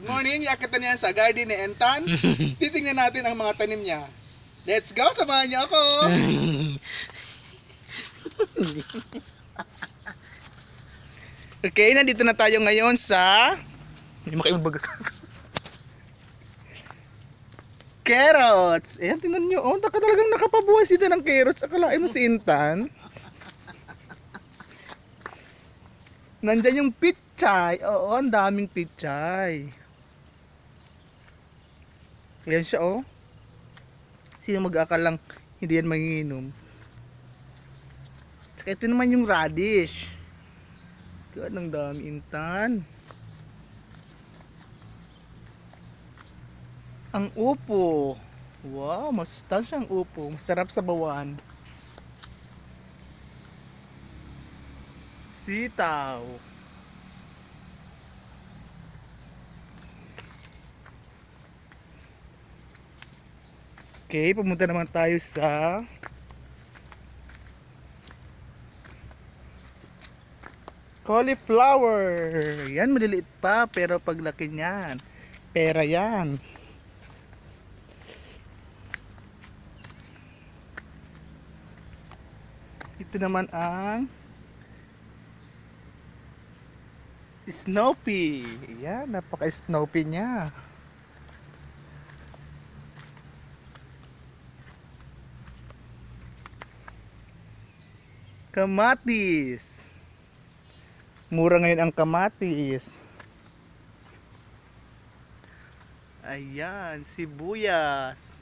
Good morning, yakit na niyan sa garden ni Entan. Titingnan natin ang mga tanim niya. Let's go, samahan niyo ako! Okay, nandito na tayo ngayon sa... Hindi makaibagas. Carrots! Ayan, tingnan nyo. Oh, talagang nakapabuhay sila ng carrots. Akalain mo si Intan. Nandyan yung pichay. Oo, ang daming pichay. Ayan siya, oh. Sino mag-aakalang hindi yan manginginom? Saka ito naman yung radish. God, ang dami, Intan. Ang upo. Wow, masustansya ang upo. Masarap sa bawan. Sitaw. Okay, pumunta naman tayo sa cauliflower. Yan, maliliit pa pero paglaki niyan, pera yan. Ito naman ang Snoopy. Yan, napaka-Snoopy niya. Kamatis. Mura ngayon ang kamatis. Ayan, sibuyas.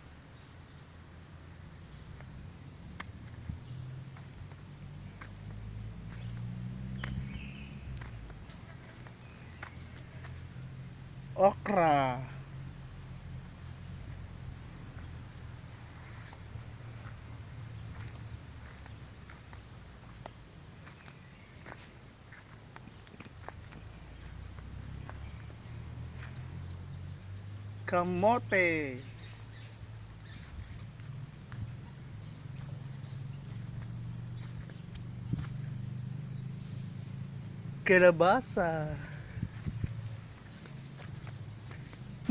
Okra. Kamote. Kalabasa.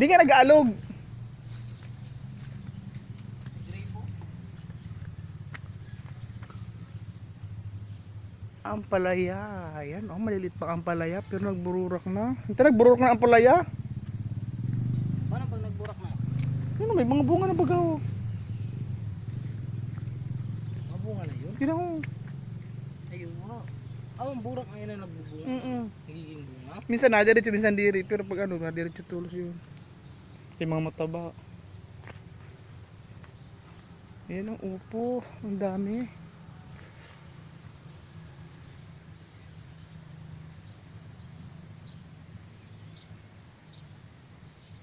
Hindi ka nag-aalog. Ampalaya. Ayan, oh, malilit pa ang ampalaya pero nagbururak na. Ito, nagbururak na ang ampalaya. Paano pag nagburak na? Ano, may mga bunga na bagaw. Mga bunga na yun? Kina ko. Ayun nga. Ang burak ngayon na nagbubunga. Nagiging bunga. Minsan nadiretso, minsan diri. Pero pag ano, nadiretso tulos yun. Ito yung mga mataba. Ayan ang upo. Ang dami.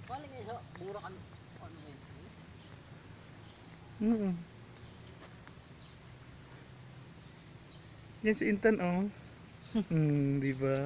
Paano nga isa? Burak ano? Ano yun? Yan si Intan, oh. Di ba?